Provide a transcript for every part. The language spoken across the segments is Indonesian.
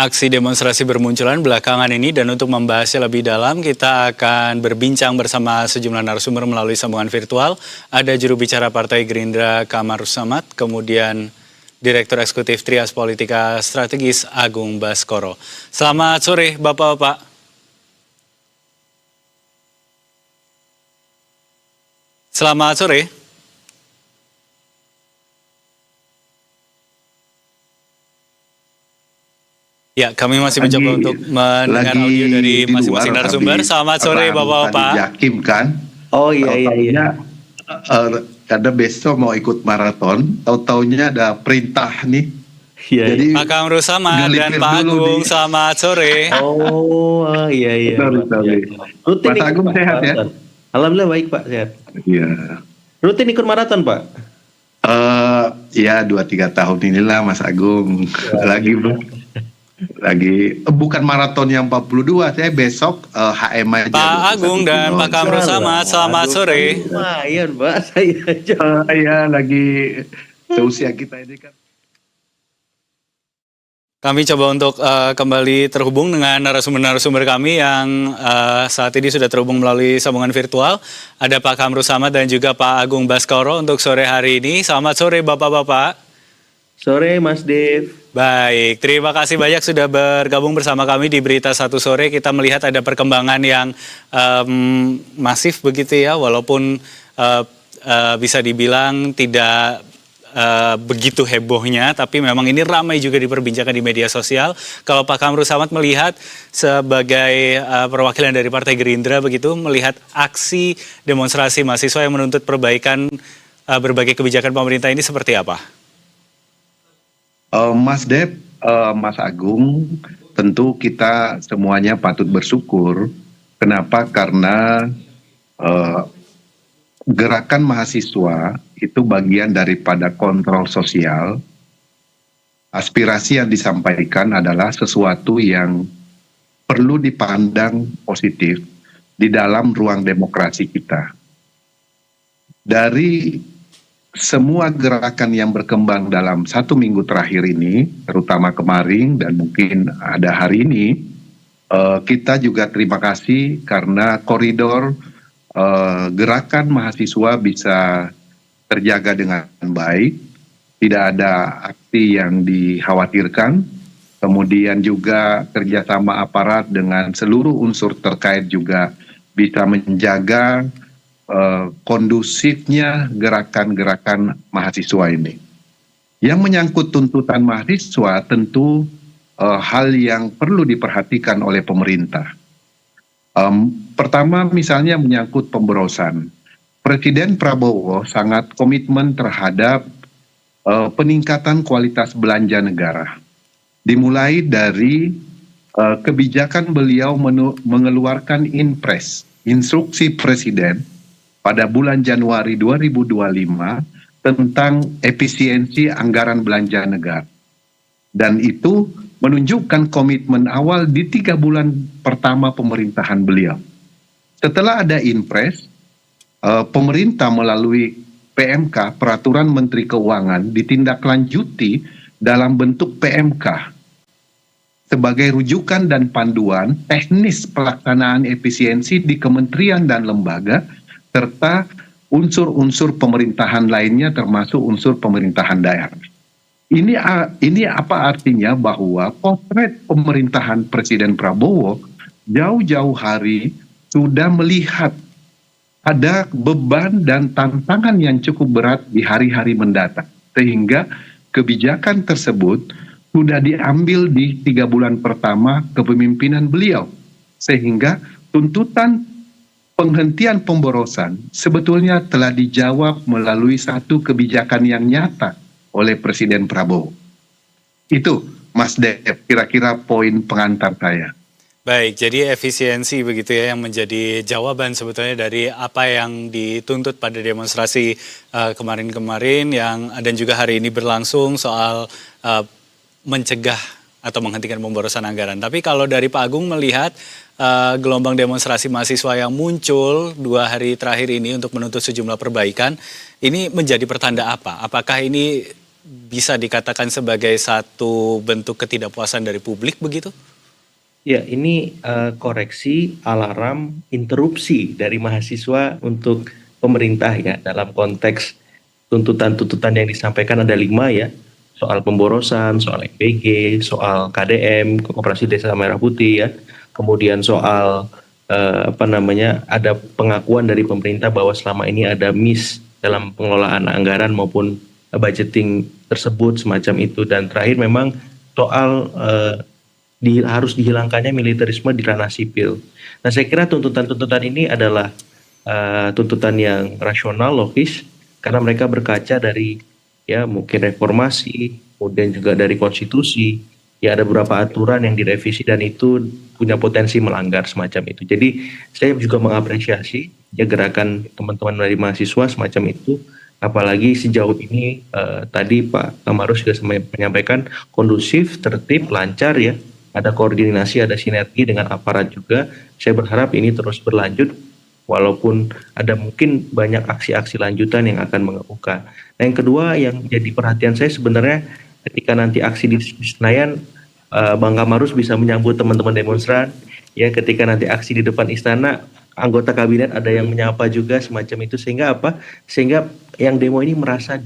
aksi demonstrasi bermunculan belakangan ini, dan untuk membahasnya lebih dalam kita akan berbincang bersama sejumlah narasumber melalui sambungan virtual. Ada juru bicara Partai Gerindra Kamarus Samad, kemudian Direktur Eksekutif Trias Politika Strategis Agung Baskoro. Selamat sore Bapak-Bapak. Selamat sore. Ya, kami masih mencoba untuk mendengar audio dari masing-masing narasumber. Selamat sore Bapak-Bapak. Yakin kan? Oh iya. Karena besok mau ikut maraton, tahu-taunya ada perintah nih. Iya. Jadi Pak Kamarus Samad dan Pak Agung, selamat sore. Oh iya. Rutin Mas ikut Agung sehat ya? Alhamdulillah baik Pak, sehat. Iya. Rutin ikut maraton Pak? Ya 2-3 tahun inilah Mas Agung. Lagi bukan maraton yang 42, saya besok HM aja. Pak Agung dan Pak Kamarus Samad, selamat sore. Lumayan Pak, saya aja. Ya lagi seusia kita ini kan. Kami coba untuk kembali terhubung dengan narasumber-narasumber kami yang saat ini sudah terhubung melalui sambungan virtual. Ada Pak Kamarus Samad dan juga Pak Agung Baskoro untuk sore hari ini. Selamat sore Bapak-Bapak. Sore Mas Dev. Baik, terima kasih banyak sudah bergabung bersama kami di Berita Satu Sore. Kita melihat ada perkembangan yang masif begitu ya, walaupun bisa dibilang tidak begitu hebohnya, tapi memang ini ramai juga diperbincangkan di media sosial. Kalau Pak Kamarus Samad melihat sebagai perwakilan dari Partai Gerindra begitu, melihat aksi demonstrasi mahasiswa yang menuntut perbaikan berbagai kebijakan pemerintah ini seperti apa? Mas Dep, Mas Agung, tentu kita semuanya patut bersyukur. Kenapa? Karena gerakan mahasiswa itu bagian daripada kontrol sosial. Aspirasi yang disampaikan adalah sesuatu yang perlu dipandang positif di dalam ruang demokrasi kita. Dari semua gerakan yang berkembang dalam 1 minggu terakhir ini, terutama kemarin dan mungkin ada hari ini, kita juga terima kasih karena koridor gerakan mahasiswa bisa terjaga dengan baik, tidak ada aksi yang dikhawatirkan, kemudian juga kerjasama aparat dengan seluruh unsur terkait juga bisa menjaga kondusifnya gerakan-gerakan mahasiswa ini. Yang menyangkut tuntutan mahasiswa tentu hal yang perlu diperhatikan oleh pemerintah. Pertama misalnya menyangkut pemborosan. Presiden Prabowo sangat komitmen terhadap peningkatan kualitas belanja negara. Dimulai dari kebijakan beliau mengeluarkan Inpres, instruksi Presiden, pada bulan Januari 2025 tentang efisiensi anggaran belanja negara. Dan itu menunjukkan komitmen awal di 3 bulan pertama pemerintahan beliau. Setelah ada Inpres, pemerintah melalui PMK, Peraturan Menteri Keuangan, ditindaklanjuti dalam bentuk PMK sebagai rujukan dan panduan teknis pelaksanaan efisiensi di kementerian dan lembaga, serta unsur-unsur pemerintahan lainnya termasuk unsur pemerintahan daerah. Ini apa artinya? Bahwa potret pemerintahan Presiden Prabowo jauh-jauh hari sudah melihat ada beban dan tantangan yang cukup berat di hari-hari mendatang. Sehingga kebijakan tersebut sudah diambil di 3 bulan pertama kepemimpinan beliau. Sehingga tuntutan penghentian pemborosan sebetulnya telah dijawab melalui satu kebijakan yang nyata oleh Presiden Prabowo. Itu Mas Dev, kira-kira poin pengantar saya. Baik, jadi efisiensi begitu ya yang menjadi jawaban sebetulnya dari apa yang dituntut pada demonstrasi kemarin-kemarin dan juga hari ini berlangsung soal mencegah atau menghentikan pemborosan anggaran. Tapi kalau dari Pak Agung melihat gelombang demonstrasi mahasiswa yang muncul 2 hari terakhir ini untuk menuntut sejumlah perbaikan, ini menjadi pertanda apa? Apakah ini bisa dikatakan sebagai satu bentuk ketidakpuasan dari publik begitu? Ya, ini koreksi alarm interupsi dari mahasiswa untuk pemerintah ya dalam konteks tuntutan-tuntutan yang disampaikan ada 5 ya, soal pemborosan, soal MBG, soal KDM, Koperasi Desa Merah Putih ya, kemudian soal ada pengakuan dari pemerintah bahwa selama ini ada miss dalam pengelolaan anggaran maupun budgeting tersebut semacam itu, dan terakhir memang soal harus dihilangkannya militerisme di ranah sipil. Nah, saya kira tuntutan-tuntutan ini adalah tuntutan yang rasional, logis, karena mereka berkaca dari ya mungkin reformasi, kemudian juga dari konstitusi, ya ada beberapa aturan yang direvisi dan itu punya potensi melanggar semacam itu. Jadi saya juga mengapresiasi ya gerakan teman-teman dari mahasiswa semacam itu, apalagi sejauh ini tadi Pak Kamarus sudah menyampaikan kondusif, tertib, lancar ya, ada koordinasi, ada sinergi dengan aparat juga. Saya berharap ini terus berlanjut walaupun ada mungkin banyak aksi-aksi lanjutan yang akan mengemuka. Nah, yang kedua yang jadi perhatian saya sebenarnya ketika nanti aksi di Senayan, Bang Kamarus bisa menyambut teman-teman demonstran, ya ketika nanti aksi di depan istana, anggota kabinet ada yang menyapa juga semacam itu, sehingga apa? Sehingga yang demo ini merasa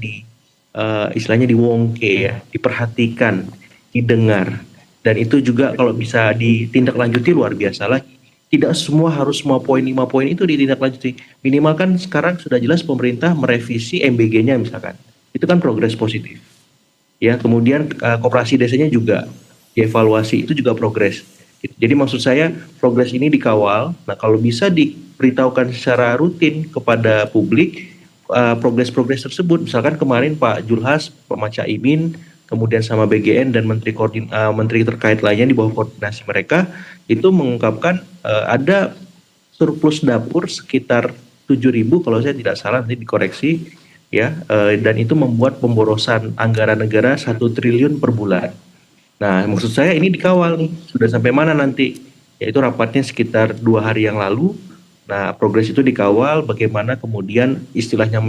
istilahnya diwongke ya, diperhatikan, didengar, dan itu juga kalau bisa ditindaklanjuti luar biasa lagi. Tidak semua harus 5 poin itu ditindaklanjuti. Minimal kan sekarang sudah jelas pemerintah merevisi MBG-nya misalkan. Itu kan progres positif. Ya, kemudian koperasi desanya juga dievaluasi, itu juga progres. Jadi maksud saya progres ini dikawal. Nah, kalau bisa diberitahukan secara rutin kepada publik progres-progres tersebut. Misalkan kemarin Pak Julhas, Pak Maca Imin, kemudian sama BGN dan menteri terkait lainnya di bawah koordinasi mereka itu mengungkapkan ada surplus dapur sekitar 7.000 kalau saya tidak salah, nanti dikoreksi ya, dan itu membuat pemborosan anggaran negara 1 triliun per bulan. Nah, maksud saya ini dikawal nih, sudah sampai mana nanti? Yaitu rapatnya sekitar 2 hari yang lalu. Nah, progres itu dikawal, bagaimana kemudian istilahnya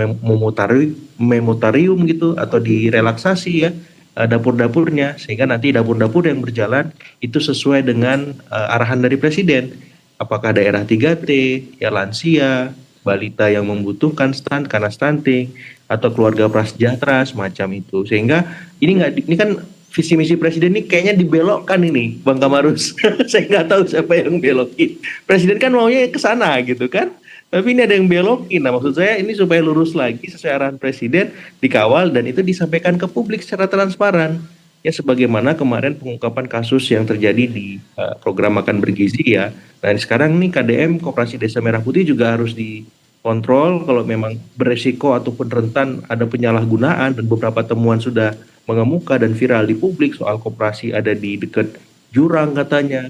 memotarium gitu atau direlaksasi ya dapur-dapurnya, sehingga nanti dapur-dapur yang berjalan itu sesuai dengan arahan dari Presiden. Apakah daerah 3T, ya lansia, balita yang membutuhkan karena stunting, atau keluarga prasejahtera semacam itu. Sehingga ini kan visi misi Presiden ini kayaknya dibelokkan ini, Bang Kamarus. Saya nggak tahu siapa yang belokin. Presiden kan maunya ke sana gitu kan. Tapi ini ada yang belokin. Nah, maksud saya ini supaya lurus lagi sesuai arahan Presiden, dikawal dan itu disampaikan ke publik secara transparan. Ya sebagaimana kemarin pengungkapan kasus yang terjadi di program makan bergizi ya. Nah, sekarang nih KDM Koperasi Desa Merah Putih juga harus dikontrol kalau memang beresiko ataupun rentan ada penyalahgunaan, dan beberapa temuan sudah mengemuka dan viral di publik soal koperasi ada di dekat jurang katanya,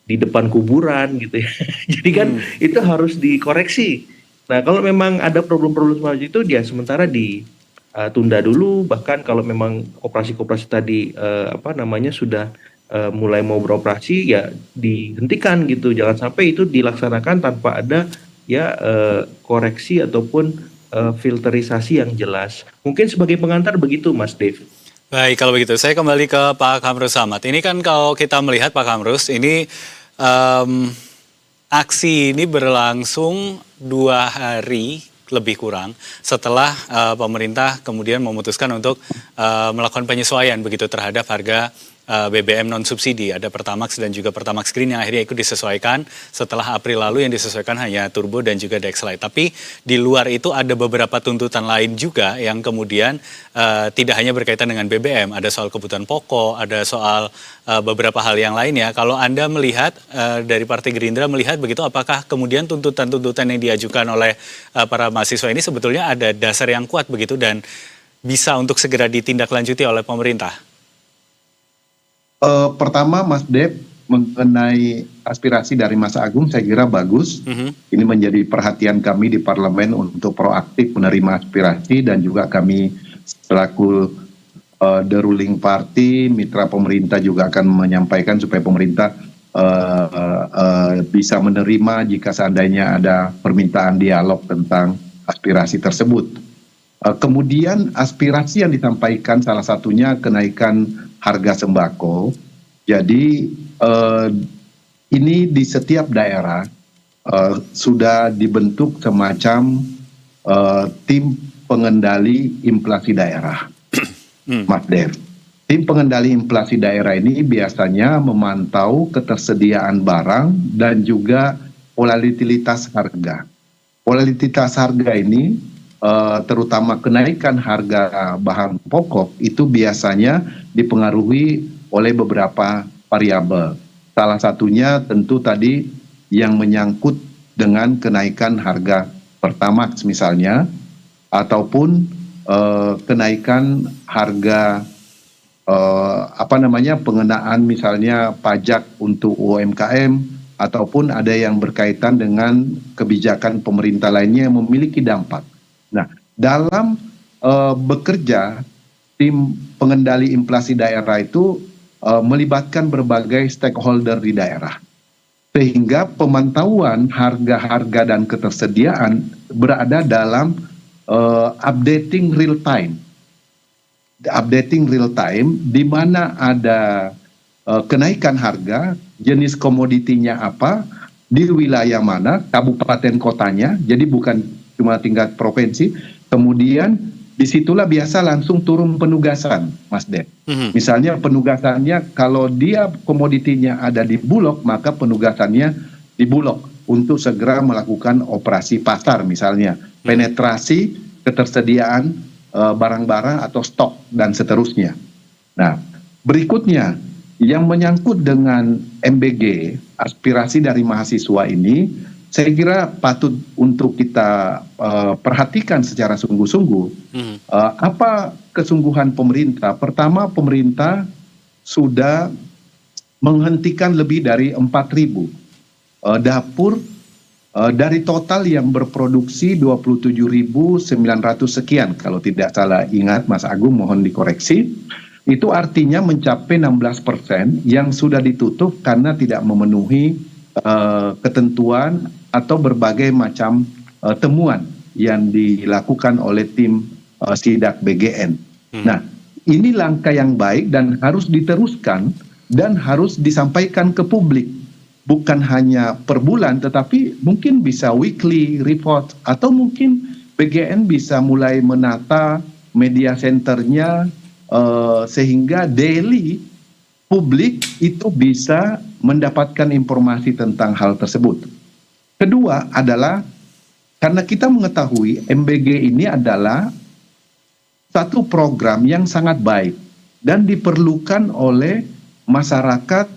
di depan kuburan gitu ya. Jadi kan itu harus dikoreksi. Nah, kalau memang ada problem-problem seperti itu, dia sementara ditunda dulu. Bahkan kalau memang koperasi-koperasi tadi sudah mulai mau beroperasi, ya dihentikan gitu. Jangan sampai itu dilaksanakan tanpa ada ya koreksi ataupun filterisasi yang jelas. Mungkin sebagai pengantar begitu, Mas Dev. Baik, kalau begitu saya kembali ke Pak Kamrus Samad. Ini kan kalau kita melihat Pak Kamrus, ini aksi ini berlangsung 2 hari lebih kurang setelah pemerintah kemudian memutuskan untuk melakukan penyesuaian begitu terhadap harga BBM non subsidi. Ada Pertamax dan juga Pertamax Green yang akhirnya ikut disesuaikan. Setelah April lalu yang disesuaikan hanya Turbo dan juga Dexlite. Tapi di luar itu ada beberapa tuntutan lain juga yang kemudian tidak hanya berkaitan dengan BBM. Ada soal kebutuhan pokok, ada soal beberapa hal yang lainnya. Kalau Anda melihat dari Partai Gerindra melihat begitu, apakah kemudian tuntutan-tuntutan yang diajukan oleh para mahasiswa ini sebetulnya ada dasar yang kuat begitu dan bisa untuk segera ditindaklanjuti oleh pemerintah? Pertama, Mas Dev, mengenai aspirasi dari Mas Agung, saya kira bagus. Ini menjadi perhatian kami di parlemen untuk proaktif menerima aspirasi, dan juga kami selaku the ruling party, mitra pemerintah juga akan menyampaikan supaya pemerintah bisa menerima jika seandainya ada permintaan dialog tentang aspirasi tersebut. Kemudian aspirasi yang disampaikan salah satunya kenaikan harga sembako. Jadi ini di setiap daerah sudah dibentuk semacam tim pengendali inflasi daerah, Mas Dev. Tim pengendali inflasi daerah ini biasanya memantau ketersediaan barang dan juga volatilitas harga. Volatilitas harga ini terutama kenaikan harga bahan pokok itu biasanya dipengaruhi oleh beberapa variabel. Salah satunya tentu tadi yang menyangkut dengan kenaikan harga Pertamax misalnya, ataupun kenaikan harga pengenaan misalnya pajak untuk UMKM, ataupun ada yang berkaitan dengan kebijakan pemerintah lainnya yang memiliki dampak. Nah, dalam bekerja, tim pengendali inflasi daerah itu melibatkan berbagai stakeholder di daerah. Sehingga pemantauan harga-harga dan ketersediaan berada dalam updating real time. Updating real time di mana ada kenaikan harga, jenis komoditinya apa, di wilayah mana, kabupaten kotanya, jadi bukan cuma tingkat provinsi. Kemudian disitulah biasa langsung turun penugasan, Mas Den. Misalnya penugasannya kalau dia komoditinya ada di Bulog, maka penugasannya di Bulog untuk segera melakukan operasi pasar misalnya, penetrasi ketersediaan barang-barang atau stok dan seterusnya. Nah, berikutnya yang menyangkut dengan MBG, aspirasi dari mahasiswa ini, saya kira patut untuk kita perhatikan secara sungguh-sungguh. Apa kesungguhan pemerintah? Pertama, pemerintah sudah menghentikan lebih dari 4.000 dapur dari total yang berproduksi 27.900 sekian. Kalau tidak salah ingat, Mas Agung, mohon dikoreksi. Itu artinya mencapai 16% yang sudah ditutup karena tidak memenuhi ketentuan atau berbagai macam temuan yang dilakukan oleh tim Sidak BGN. Nah, ini langkah yang baik dan harus diteruskan dan harus disampaikan ke publik. Bukan hanya per bulan, tetapi mungkin bisa weekly report, atau mungkin BGN bisa mulai menata media centernya sehingga daily publik itu bisa mendapatkan informasi tentang hal tersebut. Kedua adalah karena kita mengetahui MBG ini adalah satu program yang sangat baik dan diperlukan oleh masyarakat,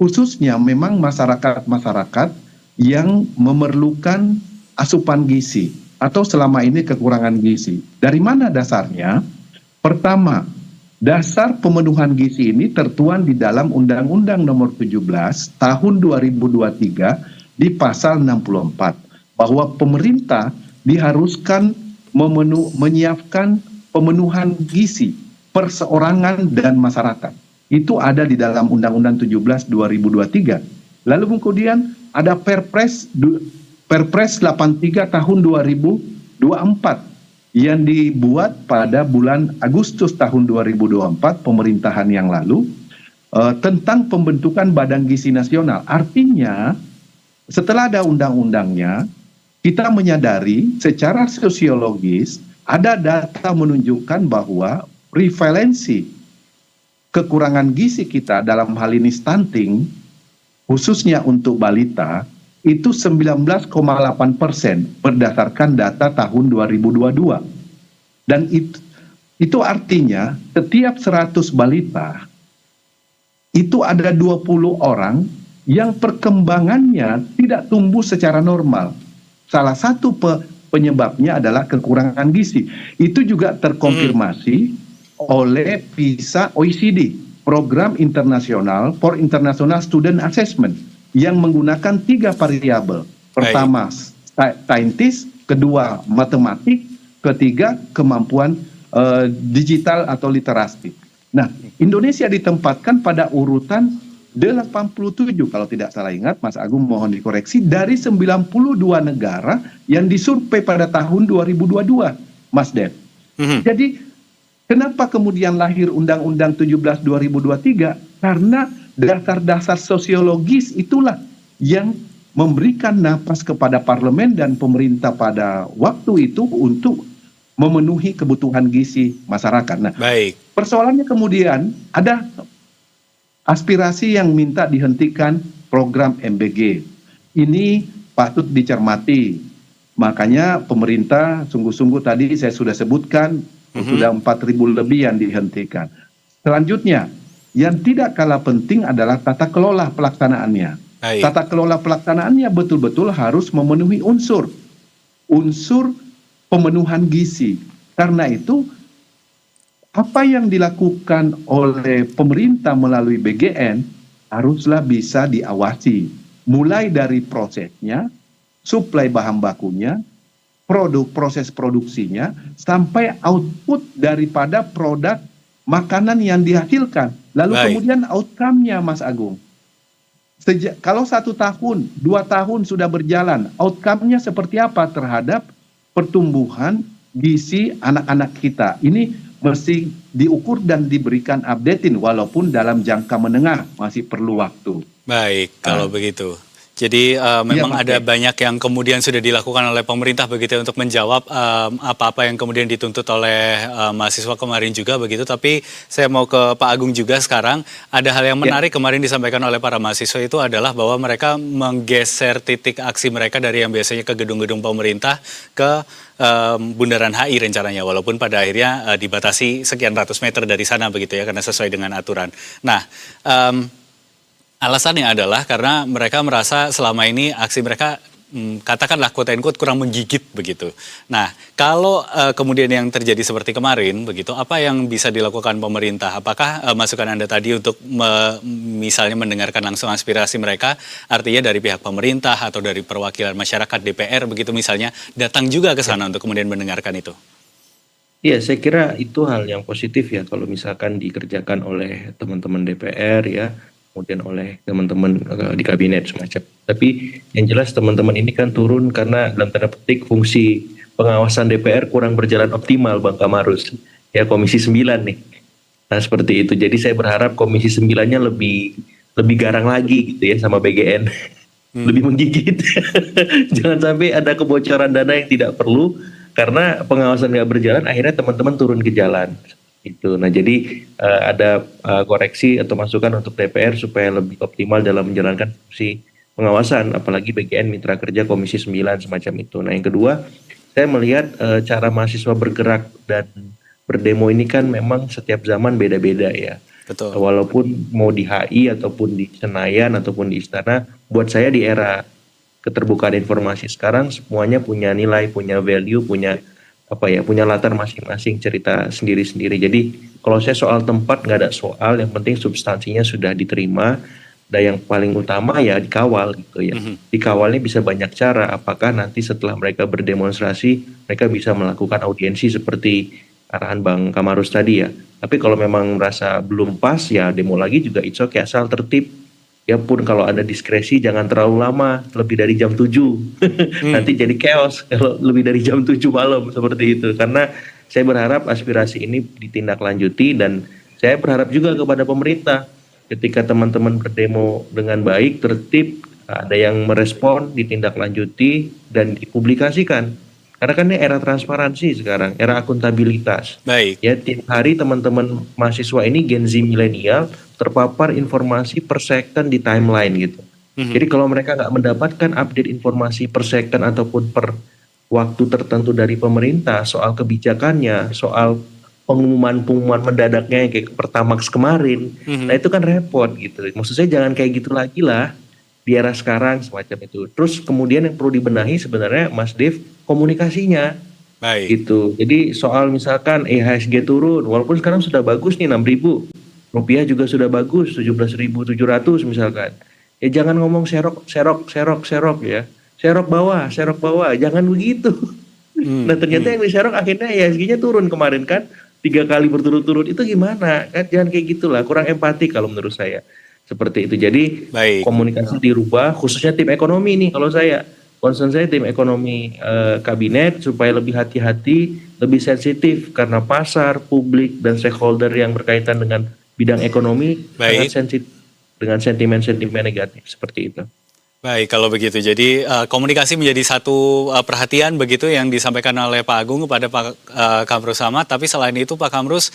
khususnya memang masyarakat-masyarakat yang memerlukan asupan gizi atau selama ini kekurangan gizi. Dari mana dasarnya? Pertama, dasar pemenuhan gizi ini tertuang di dalam Undang-Undang Nomor 17 Tahun 2023 di Pasal 64 bahwa pemerintah diharuskan menyiapkan pemenuhan gizi perseorangan dan masyarakat. Itu ada di dalam Undang-Undang 17 2023. Lalu kemudian ada Perpres 83 tahun 2024 yang dibuat pada bulan Agustus tahun 2024 pemerintahan yang lalu tentang pembentukan Badan Gizi Nasional. Artinya setelah ada undang-undangnya, kita menyadari secara sosiologis ada data menunjukkan bahwa prevalensi kekurangan gizi kita dalam hal ini stunting, khususnya untuk balita, itu 19,8% berdasarkan data tahun 2022. Dan itu artinya setiap 100 balita, itu ada 20 orang yang perkembangannya tidak tumbuh secara normal. Salah satu penyebabnya adalah kekurangan gizi. Itu juga terkonfirmasi oleh PISA OECD, Program Internasional for International Student Assessment, yang menggunakan 3 variabel. Pertama, saintis, kedua, matematik, ketiga, kemampuan digital atau literasi. Nah, Indonesia ditempatkan pada urutan 87, kalau tidak salah ingat, Mas Agung mohon dikoreksi, dari 92 negara yang disurvei pada tahun 2022, Mas Den. Mhm. Jadi kenapa kemudian lahir Undang-Undang 17 2023? Karena dasar-dasar sosiologis itulah yang memberikan napas kepada parlemen dan pemerintah pada waktu itu untuk memenuhi kebutuhan gizi masyarakat. Nah, Baik. persoalannya kemudian ada aspirasi yang minta dihentikan program MBG. Ini patut dicermati. Makanya pemerintah sungguh-sungguh tadi saya sudah sebutkan sudah 4.000 lebih yang dihentikan. Selanjutnya, yang tidak kalah penting adalah tata kelola pelaksanaannya. Baik. Tata kelola pelaksanaannya betul-betul harus memenuhi unsur pemenuhan gizi. Karena itu, apa yang dilakukan oleh pemerintah melalui BGN haruslah bisa diawasi. Mulai dari prosesnya, suplai bahan bakunya, proses produksinya, sampai output daripada produk makanan yang dihasilkan. Lalu Baik. kemudian outcome-nya, Mas Agung. Kalau 1 tahun, 2 tahun sudah berjalan, outcome-nya seperti apa terhadap pertumbuhan gizi anak-anak kita? Ini mesti diukur dan diberikan updatein, walaupun dalam jangka menengah masih perlu waktu. Baik, kalau begitu. Jadi memang Mas ada Dave. banyak yang kemudian sudah dilakukan oleh pemerintah begitu ya, untuk menjawab apa-apa yang kemudian dituntut oleh mahasiswa kemarin juga begitu. Tapi saya mau ke Pak Agung juga sekarang. Ada hal yang menarik kemarin disampaikan oleh para mahasiswa itu adalah bahwa mereka menggeser titik aksi mereka dari yang biasanya ke gedung-gedung pemerintah ke Bundaran HI rencananya, walaupun pada akhirnya dibatasi sekian ratus meter dari sana begitu ya, karena sesuai dengan aturan. Nah, alasannya adalah karena mereka merasa selama ini aksi mereka katakanlah quote and quote kurang menggigit begitu. Nah, kalau kemudian yang terjadi seperti kemarin begitu, apa yang bisa dilakukan pemerintah? Apakah masukan Anda tadi untuk misalnya mendengarkan langsung aspirasi mereka, artinya dari pihak pemerintah atau dari perwakilan masyarakat DPR begitu misalnya, datang juga ke sana untuk kemudian mendengarkan itu? Iya, saya kira itu hal yang positif ya kalau misalkan dikerjakan oleh teman-teman DPR ya, kemudian oleh teman-teman di kabinet semacam. Tapi yang jelas teman-teman ini kan turun karena dalam tanda petik fungsi pengawasan DPR kurang berjalan optimal, Bang Kamarus. Ya, Komisi 9 nih. Nah, seperti itu. Jadi saya berharap Komisi 9-nya lebih garang lagi gitu ya sama BGN. Lebih menggigit. Jangan sampai ada kebocoran dana yang tidak perlu karena pengawasan nggak berjalan, akhirnya teman-teman turun ke jalan. Itu. Nah, jadi ada koreksi atau masukan untuk DPR supaya lebih optimal dalam menjalankan fungsi pengawasan, apalagi BGN Mitra Kerja Komisi 9 semacam itu. Nah, yang kedua, saya melihat cara mahasiswa bergerak dan berdemo ini kan memang setiap zaman beda-beda ya. Betul. Walaupun mau di HI ataupun di Senayan ataupun di Istana, buat saya di era keterbukaan informasi sekarang semuanya punya nilai, punya value, punya latar masing-masing, cerita sendiri-sendiri. Jadi kalau saya soal tempat nggak ada soal, yang penting substansinya sudah diterima, dan yang paling utama ya dikawal gitu ya. Dikawalnya bisa banyak cara, apakah nanti setelah mereka berdemonstrasi, mereka bisa melakukan audiensi seperti arahan Bang Kamarus tadi ya. Tapi kalau memang merasa belum pas ya demo lagi juga it's okay, asal tertib. Ya pun kalau ada diskresi jangan terlalu lama, lebih dari jam 7. Nanti jadi chaos kalau lebih dari jam 7 malam seperti itu. Karena saya berharap aspirasi ini ditindaklanjuti dan saya berharap juga kepada pemerintah ketika teman-teman berdemo dengan baik, tertib, ada yang merespon, ditindaklanjuti dan dipublikasikan. Karena kan ini era transparansi sekarang, era akuntabilitas. Baik. Ya, tiap hari teman-teman mahasiswa ini Gen Z milenial terpapar informasi per second di timeline gitu. Jadi kalau mereka nggak mendapatkan update informasi per second ataupun per waktu tertentu dari pemerintah soal kebijakannya, soal pengumuman mendadaknya yang kayak Pertamax kemarin, nah itu kan repot gitu. Maksud saya jangan kayak gitu lagi lah di era sekarang semacam itu. Terus kemudian yang perlu dibenahi sebenarnya Mas Dev, komunikasinya. Baik. Gitu. Jadi soal misalkan IHSG turun, walaupun sekarang sudah bagus nih 6.000, rupiah juga sudah bagus 17.700 misalkan. Ya jangan ngomong serok ya. Serok bawah, jangan begitu. Nah ternyata yang diserok akhirnya IHSG-nya turun kemarin kan 3 kali berturut-turut, itu gimana? Kan jangan kayak gitulah, kurang empati kalau menurut saya. Seperti itu. Jadi komunikasi dirubah, khususnya tim ekonomi nih kalau saya. Concern saya tim ekonomi kabinet supaya lebih hati-hati lebih sensitif karena pasar, publik, dan stakeholder yang berkaitan dengan bidang ekonomi sangat Baik. sensitif dengan sentimen-sentimen negatif seperti itu. Baik, kalau begitu. Jadi komunikasi menjadi satu perhatian begitu yang disampaikan oleh Pak Agung kepada Pak Kamrus Samad. Tapi selain itu Pak Kamrus,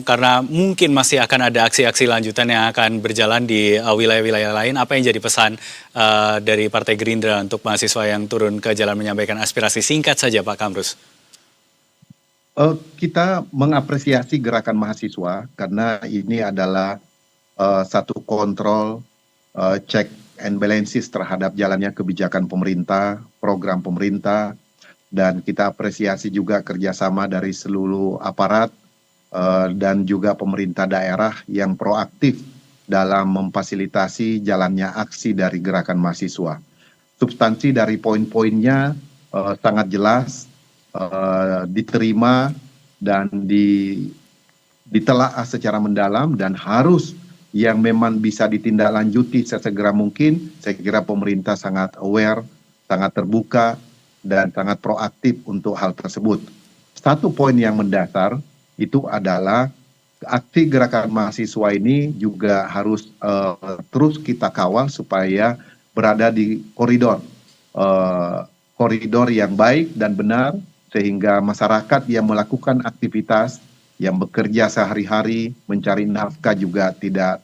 karena mungkin masih akan ada aksi-aksi lanjutan yang akan berjalan di wilayah-wilayah lain, apa yang jadi pesan dari Partai Gerindra untuk mahasiswa yang turun ke jalan menyampaikan aspirasi? Singkat saja Pak Kamrus. Kita mengapresiasi gerakan mahasiswa karena ini adalah satu kontrol, check and balances terhadap jalannya kebijakan pemerintah, program pemerintah, dan kita apresiasi juga kerjasama dari seluruh aparat dan juga pemerintah daerah yang proaktif dalam memfasilitasi jalannya aksi dari gerakan mahasiswa. Substansi dari poin-poinnya sangat jelas, diterima dan ditelaah secara mendalam dan harus yang memang bisa ditindaklanjuti sesegera mungkin. Saya kira pemerintah sangat aware, sangat terbuka, dan sangat proaktif untuk hal tersebut. Satu poin yang mendasar itu adalah aksi gerakan mahasiswa ini juga harus terus kita kawal supaya berada di koridor yang baik dan benar, sehingga masyarakat yang melakukan aktivitas, yang bekerja sehari-hari, mencari nafkah juga tidak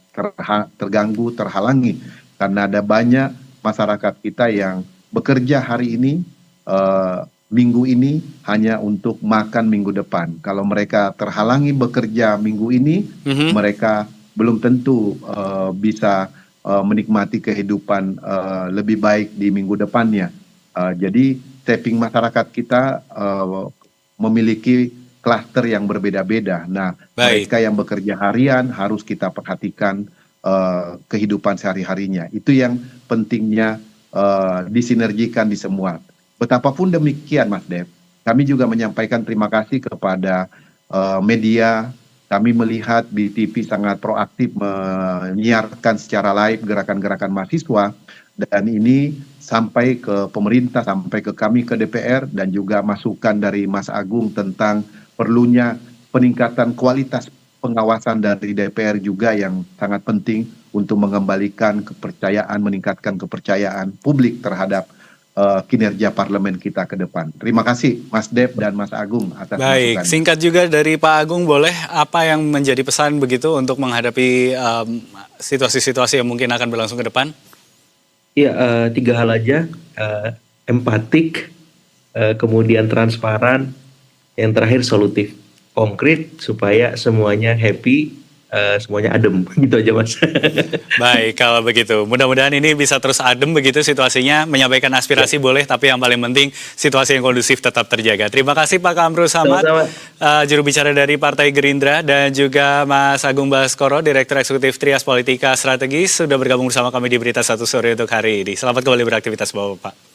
terganggu, terhalangi. Karena ada banyak masyarakat kita yang bekerja hari ini, minggu ini, hanya untuk makan minggu depan. Kalau mereka terhalangi bekerja minggu ini, mereka belum tentu bisa menikmati kehidupan lebih baik di minggu depannya. Jadi shaping masyarakat kita memiliki klaster yang berbeda-beda. Nah, mereka yang bekerja harian harus kita perhatikan kehidupan sehari-harinya. Itu yang pentingnya disinergikan di semua. Betapapun demikian, Mas Dev, kami juga menyampaikan terima kasih kepada media. Kami melihat BTV sangat proaktif menyiarkan secara live gerakan-gerakan mahasiswa, dan ini sampai ke pemerintah, sampai ke kami, ke DPR, dan juga masukan dari Mas Agung tentang perlunya peningkatan kualitas pengawasan dari DPR juga yang sangat penting untuk mengembalikan kepercayaan, meningkatkan kepercayaan publik terhadap kinerja parlemen kita ke depan. Terima kasih Mas Dev dan Mas Agung atas masukannya. Baik, singkat juga dari Pak Agung, boleh apa yang menjadi pesan begitu untuk menghadapi situasi-situasi yang mungkin akan berlangsung ke depan? Iya, 3 hal aja, empatik, kemudian transparan, yang terakhir solutif, konkret supaya semuanya happy, semuanya adem, gitu aja Mas. Baik, kalau begitu. Mudah-mudahan ini bisa terus adem begitu situasinya, menyampaikan aspirasi boleh, tapi yang paling penting situasi yang kondusif tetap terjaga. Terima kasih Pak Kamrus Samad, juru bicara dari Partai Gerindra, dan juga Mas Agung Baskoro, Direktur Eksekutif Trias Politika Strategis, sudah bergabung bersama kami di Berita Satu Sore untuk hari ini. Selamat kembali beraktivitas Bapak-Bapak.